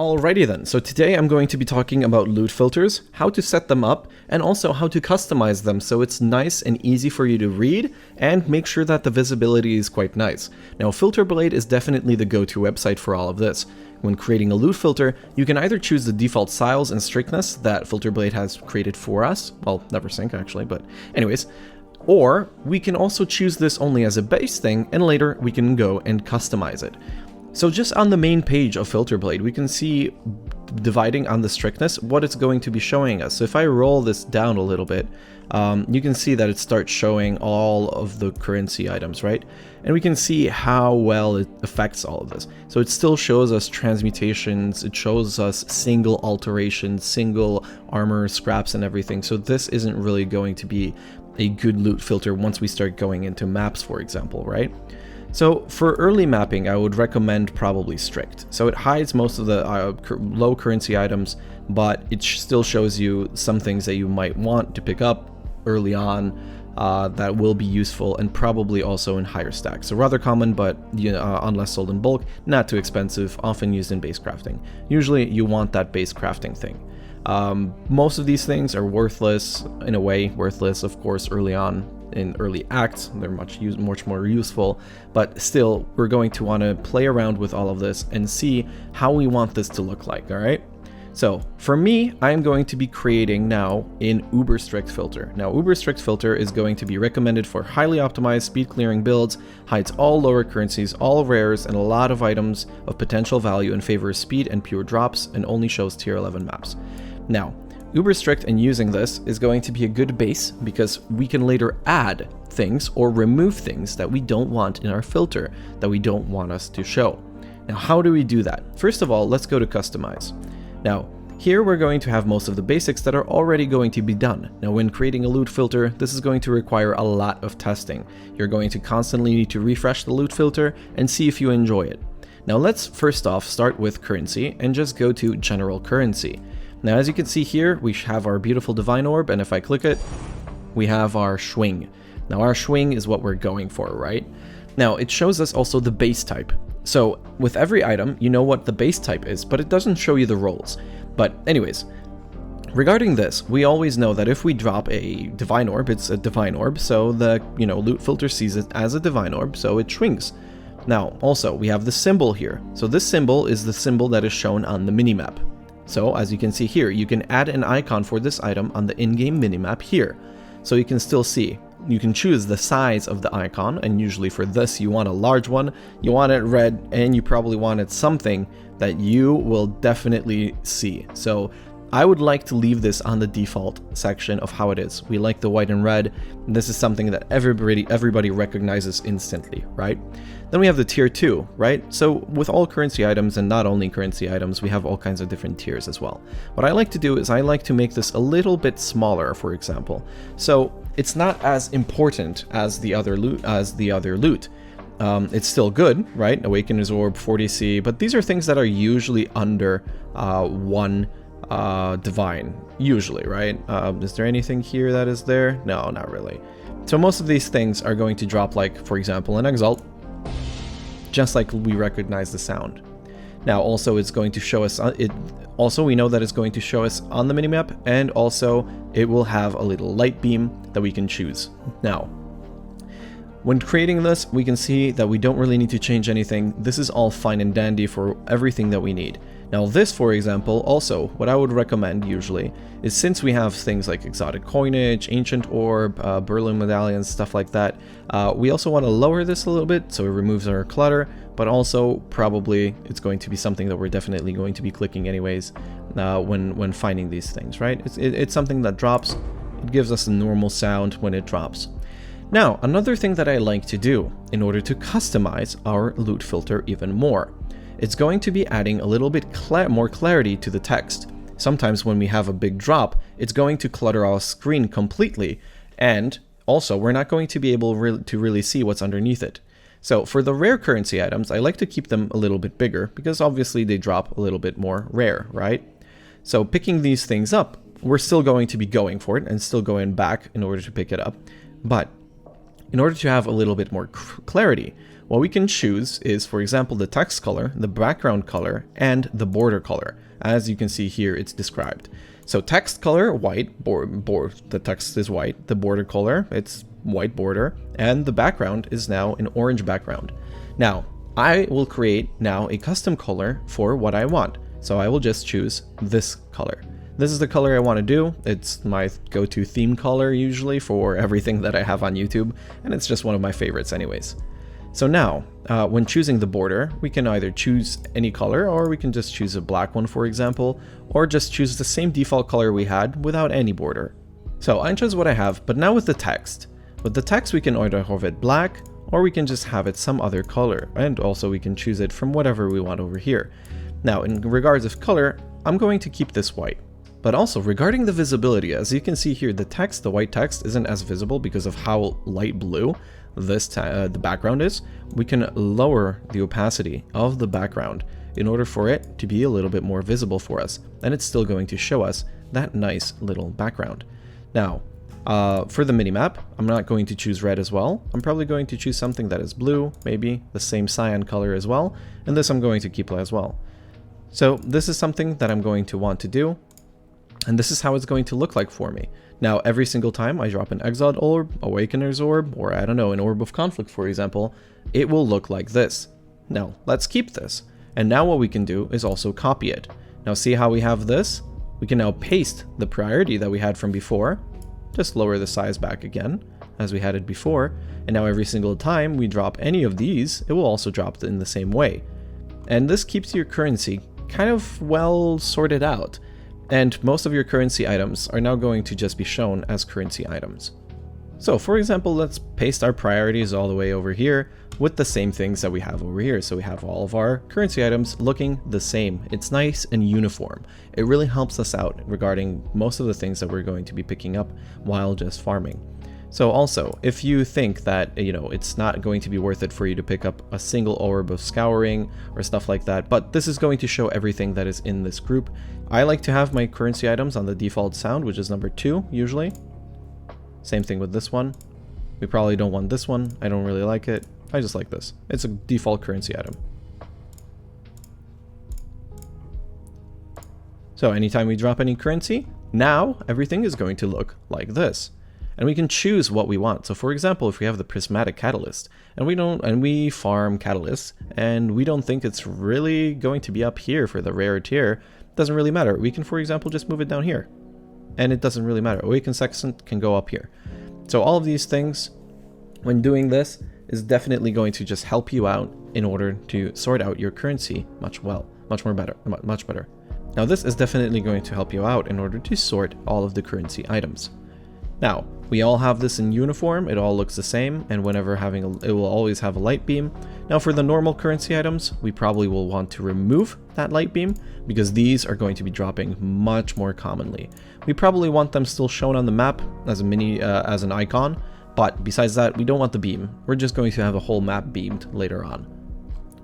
Alrighty then, so today I'm going to be talking about loot filters, how to set them up, and also how to customize them so it's nice and easy for you to read and make sure that the visibility is quite nice. Now Filterblade is definitely the go-to website for all of this. When creating a loot filter, you can either choose the default styles and strictness that Filterblade has created for us, well, never sync actually, but anyways, or we can also choose this only as a base thing and later we can go and customize it. So just on the main page of Filterblade, we can see, dividing on the strictness, what it's going to be showing us. So if I roll this down a little bit, you can see that it starts showing all of the currency items, right? And we can see how well it affects all of this. So it still shows us transmutations, it shows us single alterations, single armor scraps and everything. So this isn't really going to be a good loot filter once we start going into maps, for example, right? So for early mapping, I would recommend probably strict. So it hides most of the low currency items, but it still shows you some things that you might want to pick up early on that will be useful, and probably also in higher stacks. So rather common, but unless sold in bulk, not too expensive, often used in base crafting. Usually you want that base crafting thing. Most of these things are worthless, in a way, worthless of course early on. In early acts, they're much more useful, but still we're going to want to play around with all of this and see how we want this to look like. All right, so for me, I'm going to be creating now an uber strict filter. Now uber strict filter is going to be recommended for highly optimized speed clearing builds, hides all lower currencies, all rares, and a lot of items of potential value in favor of speed and pure drops, and only shows tier 11 maps. Now uber strict and using this is going to be a good base because we can later add things or remove things that we don't want in our filter, that we don't want us to show. Now how do we do that? First of all, let's go to customize. Now here we're going to have most of the basics that are already going to be done. Now when creating a loot filter, this is going to require a lot of testing. You're going to constantly need to refresh the loot filter and see if you enjoy it. Now let's first off start with currency and just go to general currency. Now as you can see here, we have our beautiful divine orb, and if I click it, we have our swing. Now our swing is what we're going for, right? Now it shows us also the base type. So with every item, you know what the base type is, but it doesn't show you the rolls. But anyways, regarding this, we always know that if we drop a divine orb, it's a divine orb, so the loot filter sees it as a divine orb, so it swings. Now also we have the symbol here. So this symbol is the symbol that is shown on the minimap. So as you can see here, you can add an icon for this item on the in-game minimap here. So you can still see, you can choose the size of the icon, and usually for this you want a large one, you want it red, and you probably wanted something that you will definitely see. So I would like to leave this on the default section of how it is. We like the white and red. This is something that everybody recognizes instantly, right? Then we have the tier 2, right? So with all currency items, and not only currency items, we have all kinds of different tiers as well. What I like to do is I like to make this a little bit smaller, for example. So it's not as important as the other loot. It's still good, right? Awakener's Orb, 40C, but these are things that are usually under one divine, usually, right? Is there anything here that is there? No, not really. So most of these things are going to drop, like, for example, an exalt, just like we recognize the sound. Now also it's going to show us, we know that it's going to show us on the minimap, and also it will have a little light beam that we can choose. Now, when creating this, we can see that we don't really need to change anything. This is all fine and dandy for everything that we need. Now this, for example, also, what I would recommend usually is, since we have things like exotic coinage, ancient orb, Berlin medallions, stuff like that, we also want to lower this a little bit so it removes our clutter, but also probably it's going to be something that we're definitely going to be clicking anyways when finding these things, right? It's something that drops. It gives us a normal sound when it drops. Now, another thing that I like to do in order to customize our loot filter even more, it's going to be adding a little bit more clarity to the text. Sometimes when we have a big drop, it's going to clutter our screen completely, and also we're not going to be able to really see what's underneath it. So for the rare currency items, I like to keep them a little bit bigger because obviously they drop a little bit more rare, right? So picking these things up, we're still going to be going for it and still going back in order to pick it up. But in order to have a little bit more clarity, what we can choose is, for example, the text color, the background color, and the border color. As you can see here, it's described. So text color, white, the text is white, the border color, it's white border, and the background is now an orange background. Now, I will create now a custom color for what I want. So I will just choose this color. This is the color I want to do. It's my go-to theme color usually for everything that I have on YouTube, and it's just one of my favorites anyways. So now, when choosing the border, we can either choose any color, or we can just choose a black one, for example, or just choose the same default color we had without any border. So I chose what I have, but now with the text. With the text, we can either have it black, or we can just have it some other color, and also we can choose it from whatever we want over here. Now, in regards of color, I'm going to keep this white. But also, regarding the visibility, as you can see here, the text, the white text, isn't as visible because of how light blue the background is. We can lower the opacity of the background in order for it to be a little bit more visible for us, and it's still going to show us that nice little background. Now, for the minimap, I'm not going to choose red as well. I'm probably going to choose something that is blue, maybe the same cyan color as well, and this I'm going to keep as well. So this is something that I'm going to want to do, and this is how it's going to look like for me. Now, every single time I drop an exiled orb, awakener's orb, or I don't know, an orb of conflict, for example, it will look like this. Now, let's keep this. And now what we can do is also copy it. Now see how we have this? We can now paste the priority that we had from before, just lower the size back again, as we had it before, and now every single time we drop any of these, it will also drop in the same way. And this keeps your currency kind of well sorted out, and most of your currency items are now going to just be shown as currency items. So for example, let's paste our priorities all the way over here with the same things that we have over here. So we have all of our currency items looking the same. It's nice and uniform. It really helps us out regarding most of the things that we're going to be picking up while just farming. So also, if you think that, it's not going to be worth it for you to pick up a single orb of scouring or stuff like that, but this is going to show everything that is in this group. I like to have my currency items on the default sound, which is number 2 usually. Same thing with this one. We probably don't want this one. I don't really like it. I just like this. It's a default currency item. So anytime we drop any currency, now everything is going to look like this. And we can choose what we want. So for example, if we have the prismatic catalyst and we farm catalysts and we don't think it's really going to be up here for the rare tier, it doesn't really matter. We can, for example, just move it down here. And it doesn't really matter. Awaken Sextant can go up here. So all of these things, when doing this, is definitely going to just help you out in order to sort out your currency much better. Now this is definitely going to help you out in order to sort all of the currency items. Now, we all have this in uniform, it all looks the same, and whenever it will always have a light beam. Now for the normal currency items, we probably will want to remove that light beam, because these are going to be dropping much more commonly. We probably want them still shown on the map as as an icon, but besides that, we don't want the beam. We're just going to have a whole map beamed later on.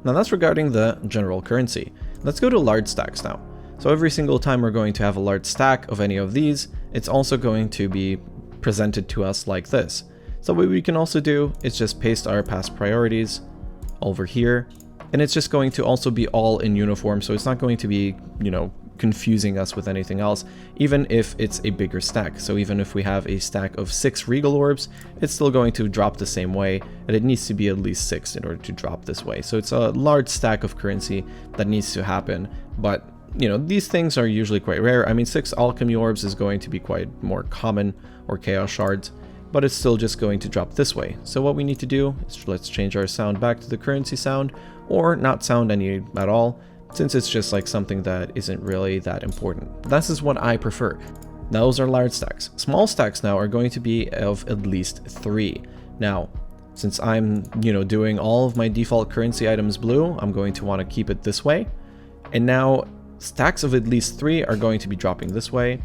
Now that's regarding the general currency. Let's go to large stacks now. So every single time we're going to have a large stack of any of these, it's also going to be presented to us like this. So what we can also do is just paste our past priorities over here, and it's just going to also be all in uniform, so it's not going to be, confusing us with anything else, even if it's a bigger stack. So even if we have a stack of 6 regal orbs, it's still going to drop the same way, and it needs to be at least 6 in order to drop this way. So it's a large stack of currency that needs to happen, but these things are usually quite rare. I mean, 6 alchemy orbs is going to be quite more common, or chaos shards, but it's still just going to drop this way. So what we need to do is let's change our sound back to the currency sound, or not sound any at all, since it's just like something that isn't really that important. This is what I prefer. Those are large stacks. Small stacks now are going to be of at least 3. Now, since I'm, doing all of my default currency items blue, I'm going to want to keep it this way. And now stacks of at least 3 are going to be dropping this way.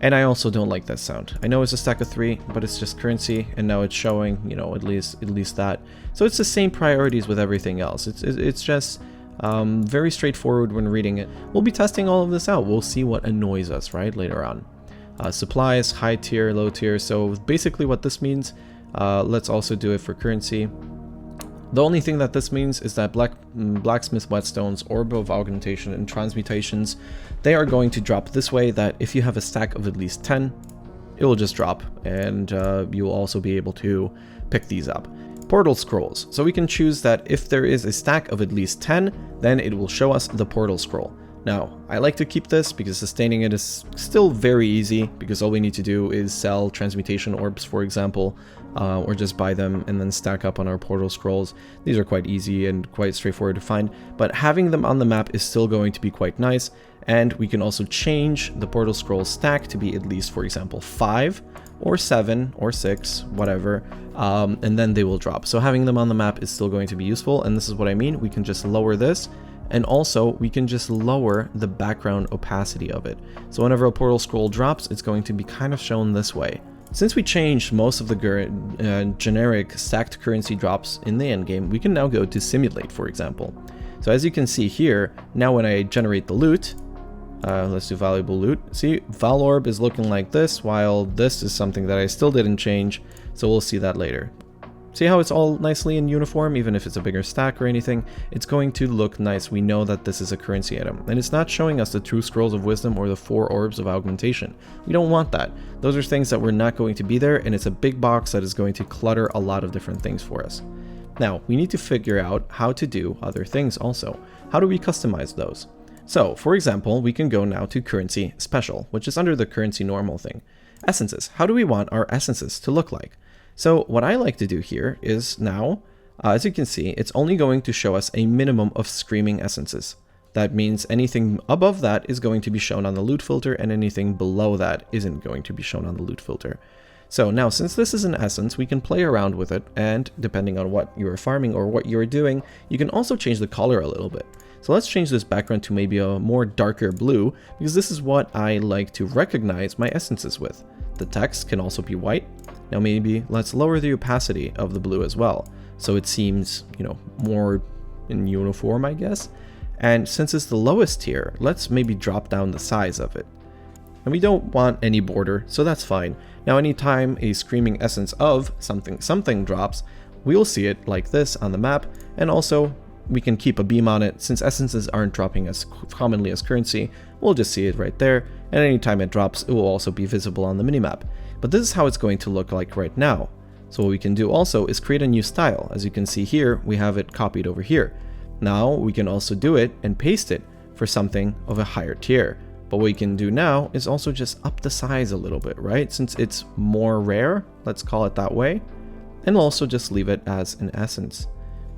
And I also don't like that sound. I know it's a stack of 3, but it's just currency, and now it's showing, at least that. So it's the same priorities with everything else. It's just very straightforward when reading it. We'll be testing all of this out. We'll see what annoys us, right, later on. Supplies, high tier, low tier. So basically what this means, let's also do it for currency. The only thing that this means is that blacksmith whetstones, orb of augmentation, and transmutations, they are going to drop this way, that if you have a stack of at least 10, it will just drop, and you will also be able to pick these up. Portal scrolls. So we can choose that if there is a stack of at least 10, then it will show us the portal scroll. Now, I like to keep this because sustaining it is still very easy, because all we need to do is sell transmutation orbs, for example, or just buy them and then stack up on our portal scrolls. These are quite easy and quite straightforward to find, but having them on the map is still going to be quite nice, and we can also change the portal scroll stack to be at least, for example, 5 or 7 or 6, whatever, and then they will drop. So having them on the map is still going to be useful, and this is what I mean. We can just lower this, and also we can just lower the background opacity of it. So whenever a portal scroll drops, it's going to be kind of shown this way. Since we changed most of the generic stacked currency drops in the endgame, we can now go to simulate, for example. So as you can see here, now when I generate the loot, let's do valuable loot. See, Val Orb is looking like this, while this is something that I still didn't change, so we'll see that later. See how it's all nicely in uniform? Even if it's a bigger stack or anything, it's going to look nice. We know that this is a currency item, and it's not showing us the 2 scrolls of wisdom or the 4 orbs of augmentation. We don't want that. Those are things that were not going to be there, and it's a big box that is going to clutter a lot of different things for us. Now, we need to figure out how to do other things also. How do we customize those? So, for example, we can go now to currency special, which is under the currency normal thing. Essences. How do we want our essences to look like? So what I like to do here is now, as you can see, it's only going to show us a minimum of screaming essences. That means anything above that is going to be shown on the loot filter, and anything below that isn't going to be shown on the loot filter. So now, since this is an essence, we can play around with it, and depending on what you're farming or what you're doing, you can also change the color a little bit. So let's change this background to maybe a more darker blue, because this is what I like to recognize my essences with. The text can also be white. Now maybe let's lower the opacity of the blue as well, so it seems, you know, more in uniform, I guess. And since it's the lowest tier, let's maybe drop down the size of it. And we don't want any border, so that's fine. Now anytime a screaming essence of something drops, we'll see it like this on the map, and also we can keep a beam on it. Since essences aren't dropping as commonly as currency, we'll just see it right there, and anytime it drops, it will also be visible on the minimap. But this is how it's going to look like right now. So what we can do also is create a new style. As you can see here, we have it copied over here. Now we can also do it and paste it for something of a higher tier. But what we can do now is also just up the size a little bit, right? Since it's more rare, let's call it that way, and also just leave it as an essence.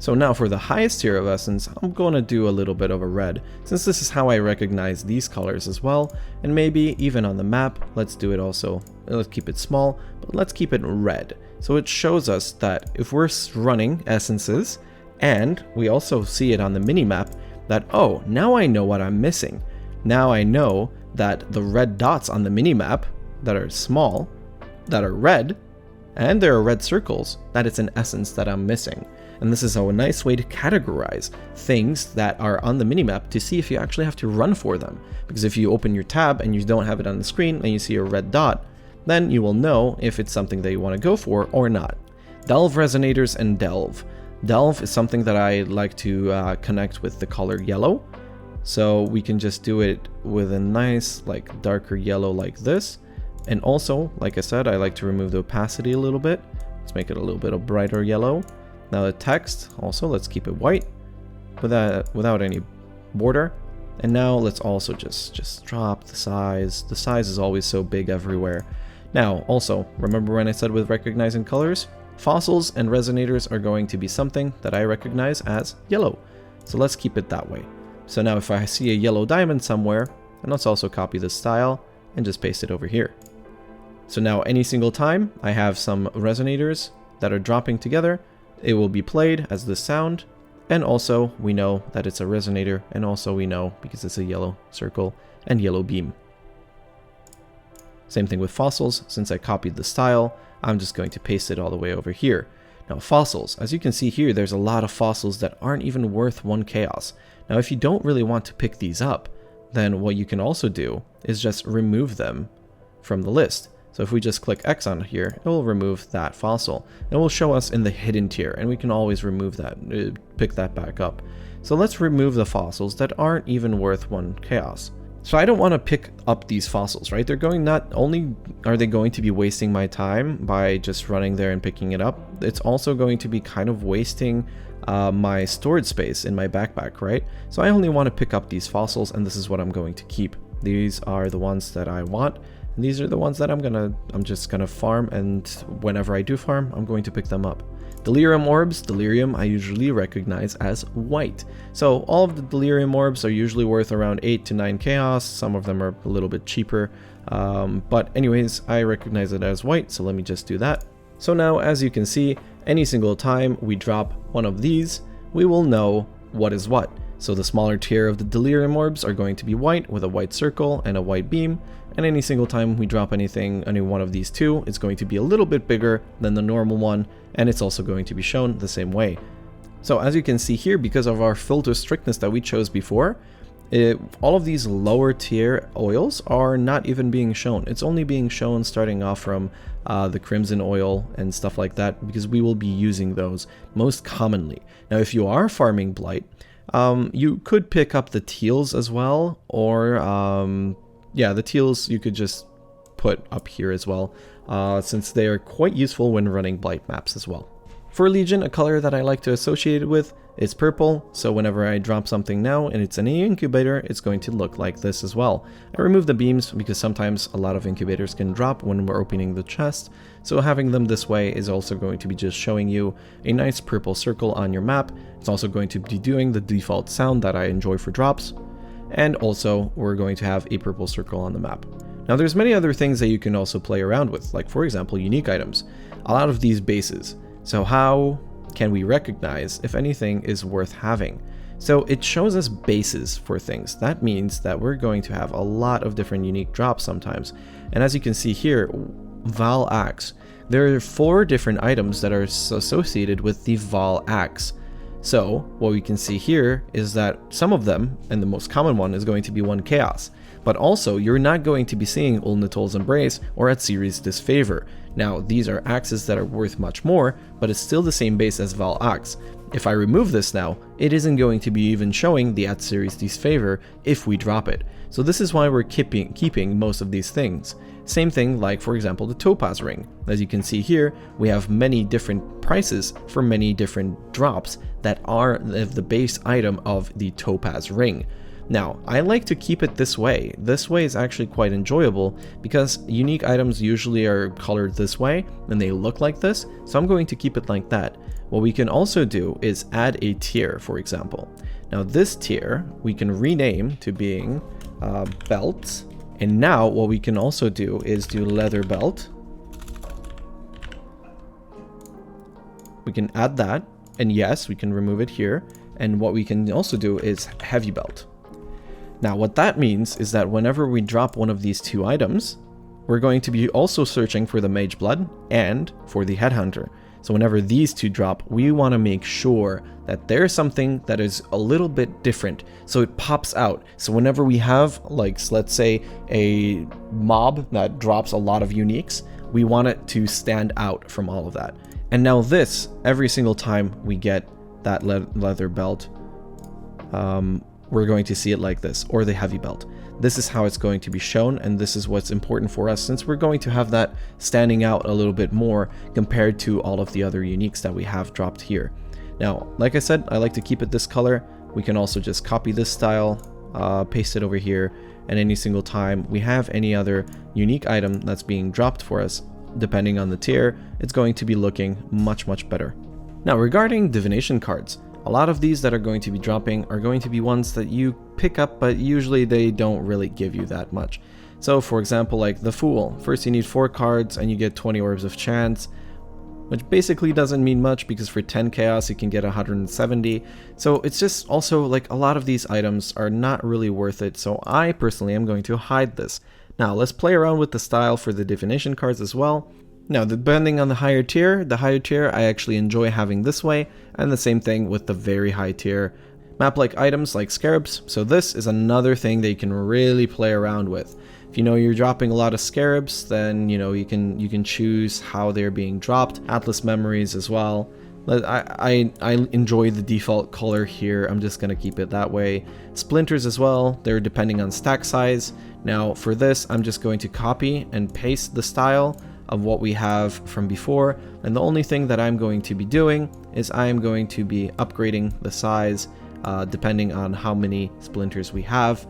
So now for the highest tier of essence, I'm going to do a little bit of a red, since this is how I recognize these colors as well, and maybe even on the map, let's do it also, let's keep it small, but let's keep it red. So it shows us that if we're running essences, and we also see it on the minimap, that, oh, now I know what I'm missing. Now I know that the red dots on the minimap that are small, that are red, and there are red circles, that it's an essence that I'm missing. And this is a nice way to categorize things that are on the minimap to see if you actually have to run for them. Because if you open your tab and you don't have it on the screen and you see a red dot, then you will know if it's something that you want to go for or not. Delve resonators and delve. Delve is something that I like to connect with the color yellow. So we can just do it with a nice, like, darker yellow like this. And also, like I said, I like to remove the opacity a little bit. Let's make it a little bit of brighter yellow. Now the text, also let's keep it white without any border. And now let's also just drop the size. The size is always so big everywhere. Now also, remember when I said with recognizing colors? Fossils and resonators are going to be something that I recognize as yellow. So let's keep it that way. So now if I see a yellow diamond somewhere, and let's also copy the style and just paste it over here. So now any single time I have some resonators that are dropping together, it will be played as the sound, and also we know that it's a resonator, and also we know because it's a yellow circle and yellow beam. Same thing with fossils. Since I copied the style, I'm just going to paste it all the way over here. Now fossils, as you can see here, there's a lot of fossils that aren't even worth 1 chaos. Now if you don't really want to pick these up, then what you can also do is just remove them from the list. So if we just click X on here, it will remove that fossil. It will show us in the hidden tier, and we can always remove that, pick that back up. So let's remove the fossils that aren't even worth 1 chaos. So I don't want to pick up these fossils, right? They're going, not only are they going to be wasting my time by just running there and picking it up, it's also going to be kind of wasting my storage space in my backpack, right? So I only want to pick up these fossils, and this is what I'm going to keep. These are the ones that I want. And these are the ones that I'm just gonna farm, and whenever I do farm, I'm going to pick them up. Delirium Orbs, Delirium I usually recognize as white. So all of the Delirium Orbs are usually worth around 8 to 9 chaos. Some of them are a little bit cheaper. But anyways, I recognize it as white, so let me just do that. So now, as you can see, any single time we drop one of these, we will know what is what. So the smaller tier of the Delirium Orbs are going to be white with a white circle and a white beam, and any single time we drop anything, any one of these two, it's going to be a little bit bigger than the normal one, and it's also going to be shown the same way. So as you can see here, because of our filter strictness that we chose before, all of these lower tier oils are not even being shown. It's only being shown starting off from the crimson oil and stuff like that, because we will be using those most commonly. Now if you are farming blight, you could pick up the teals as well, or yeah, the teals you could just put up here as well, since they are quite useful when running blight maps as well. For Legion, a color that I like to associate it with is purple, so whenever I drop something now and it's in an incubator, it's going to look like this as well. I remove the beams because sometimes a lot of incubators can drop when we're opening the chest, so having them this way is also going to be just showing you a nice purple circle on your map. It's also going to be doing the default sound that I enjoy for drops, and also we're going to have a purple circle on the map. Now there's many other things that you can also play around with, like for example unique items. A lot of these bases. So how can we recognize if anything is worth having? So it shows us bases for things. That means that we're going to have a lot of different unique drops sometimes. And as you can see here, Val Axe. There are 4 different items that are associated with the Val Axe. So what we can see here is that some of them, and the most common one, is going to be 1 chaos. But also, you're not going to be seeing Ulnatol's Embrace or Atziri's Disfavor. Now, these are axes that are worth much more, but it's still the same base as Val Axe. If I remove this now, it isn't going to be even showing the Atziri's Disfavor if we drop it. So this is why we're keeping most of these things. Same thing like, for example, the Topaz Ring. As you can see here, we have many different prices for many different drops that are the base item of the Topaz Ring. Now, I like to keep it this way. This way is actually quite enjoyable because unique items usually are colored this way and they look like this, so I'm going to keep it like that. What we can also do is add a tier, for example. Now this tier we can rename to being belts, and now what we can also do is do leather belt. We can add that, and yes, we can remove it here, and what we can also do is heavy belt. Now what that means is that whenever we drop one of these 2 items, we're going to be also searching for the Mage Blood and for the Headhunter. So whenever these 2 drop, we want to make sure that there's something that is a little bit different, so it pops out. So whenever we have, like, let's say a mob that drops a lot of uniques, we want it to stand out from all of that. And now this, every single time we get that leather belt, we're going to see it like this, or the heavy belt. This is how it's going to be shown, and this is what's important for us, since we're going to have that standing out a little bit more compared to all of the other uniques that we have dropped here. Now, like I said, I like to keep it this color. We can also just copy this style, paste it over here, and any single time we have any other unique item that's being dropped for us, depending on the tier, it's going to be looking much, much better. Now, regarding divination cards, a lot of these that are going to be dropping are going to be ones that you pick up, but usually they don't really give you that much. So for example, like the Fool. First you need 4 cards and you get 20 Orbs of Chance, which basically doesn't mean much because for 10 chaos you can get 170. So it's just also like a lot of these items are not really worth it, so I personally am going to hide this. Now let's play around with the style for the divination cards as well. Now, depending on the higher tier I actually enjoy having this way, and the same thing with the very high tier map-like items like scarabs. So this is another thing that you can really play around with. If you know you're dropping a lot of scarabs, then you know you can choose how they're being dropped. Atlas memories as well. I enjoy the default color here. I'm just gonna keep it that way. Splinters as well, they're depending on stack size. Now for this, I'm just going to copy and paste the style of what we have from before, and the only thing that I'm going to be doing is I am going to be upgrading the size depending on how many splinters we have.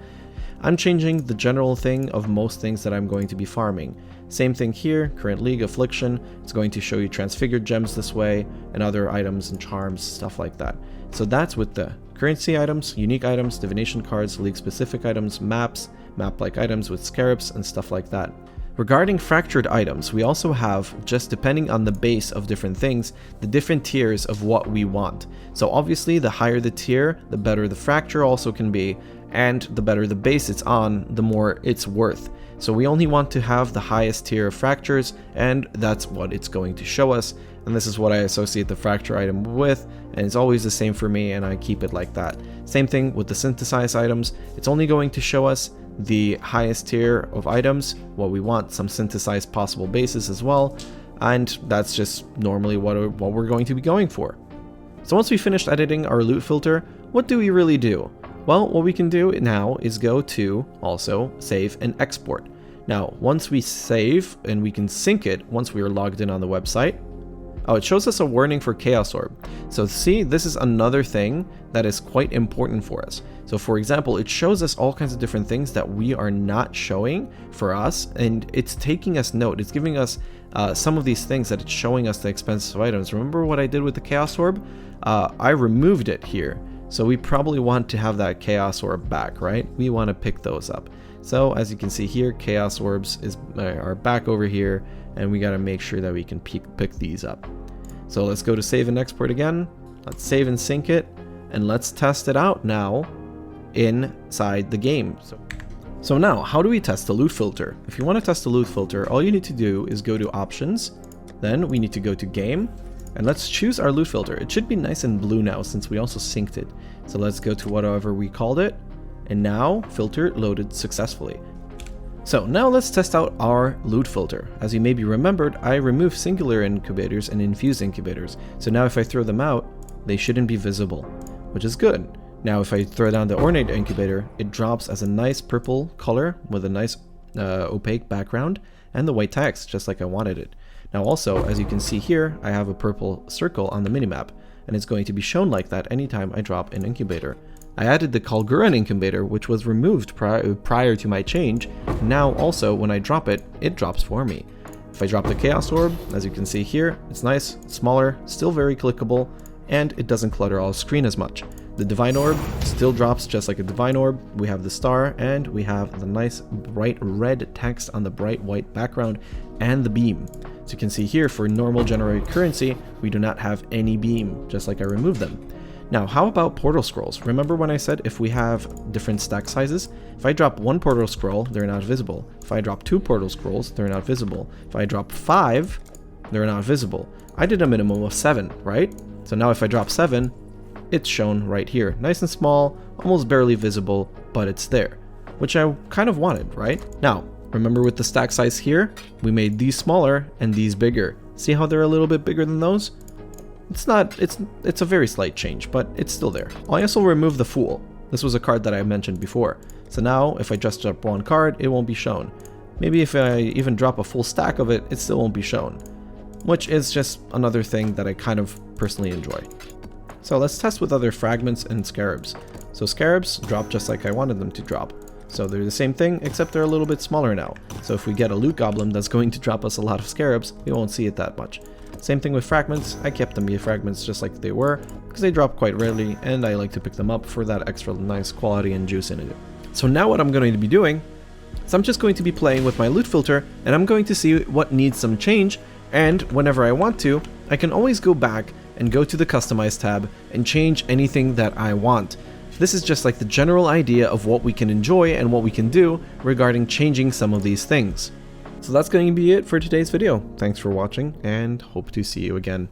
I'm changing the general thing of most things that I'm going to be farming. Same thing here, current league, affliction, it's going to show you transfigured gems this way, and other items and charms, stuff like that. So that's with the currency items, unique items, divination cards, league specific items, maps, map-like items with scarabs and stuff like that. Regarding fractured items, we also have, just depending on the base of different things, the different tiers of what we want. So obviously the higher the tier, the better the fracture also can be, and the better the base it's on, the more it's worth. So we only want to have the highest tier of fractures, and that's what it's going to show us. And this is what I associate the fracture item with, and it's always the same for me, and I keep it like that. Same thing with the synthesized items, it's only going to show us the highest tier of items, what we want, some synthesized possible bases as well, and that's just normally what we're going to be going for. So once we finished editing our loot filter, what do we really do? Well, what we can do now is go to also save and export. Now, once we save and we can sync it once we are logged in on the website, oh, it shows us a warning for Chaos Orb. So see, this is another thing that is quite important for us. So for example, it shows us all kinds of different things that we are not showing for us, and it's taking us note. It's giving us some of these things that it's showing us the expensive items. Remember what I did with the Chaos Orb? I removed it here. So we probably want to have that Chaos Orb back, right? We want to pick those up. So as you can see here, Chaos Orbs are back over here, and we got to make sure that we can pick these up. So let's go to save and export again. Let's save and sync it, and let's test it out now inside the game. So now, how do we test the loot filter? If you want to test the loot filter, all you need to do is go to options, then we need to go to game, and let's choose our loot filter. It should be nice and blue now since we also synced it. So let's go to whatever we called it, and now filter loaded successfully. So now let's test out our loot filter. As you may be remembered, I removed singular incubators and infused incubators. So now if I throw them out, they shouldn't be visible, which is good. Now if I throw down the ornate incubator, it drops as a nice purple color with a nice opaque background and the white text, just like I wanted it. Now also, as you can see here, I have a purple circle on the minimap, and it's going to be shown like that anytime I drop an incubator. I added the Kalguran incubator, which was removed prior to my change. Now also, when I drop it, it drops for me. If I drop the Chaos Orb, as you can see here, it's nice, smaller, still very clickable, and it doesn't clutter all screen as much. The Divine Orb still drops just like a Divine Orb. We have the star, and we have the nice bright red text on the bright white background, and the beam. As you can see here, for normal generated currency, we do not have any beam, just like I removed them. Now, how about portal scrolls? Remember when I said if we have different stack sizes? If I drop one portal scroll, they're not visible. If I drop 2 portal scrolls, they're not visible. If I drop 5, they're not visible. I did a minimum of 7, right? So now if I drop 7, it's shown right here. Nice and small, almost barely visible, but it's there, which I kind of wanted, right? Now, remember with the stack size here, we made these smaller and these bigger. See how they're a little bit bigger than those? It's a very slight change, but it's still there. I also removed the Fool. This was a card that I mentioned before. So now, if I just drop one card, it won't be shown. Maybe if I even drop a full stack of it, it still won't be shown. Which is just another thing that I kind of personally enjoy. So let's test with other fragments and scarabs. So scarabs drop just like I wanted them to drop. So they're the same thing, except they're a little bit smaller now. So if we get a loot goblin that's going to drop us a lot of scarabs, we won't see it that much. Same thing with fragments. I kept them fragments just like they were, because they drop quite rarely, and I like to pick them up for that extra nice quality and juice in it. So now what I'm going to be doing is I'm just going to be playing with my loot filter, and I'm going to see what needs some change, and whenever I want to, I can always go back and go to the Customize tab and change anything that I want. This is just like the general idea of what we can enjoy and what we can do regarding changing some of these things. So that's going to be it for today's video. Thanks for watching, and hope to see you again.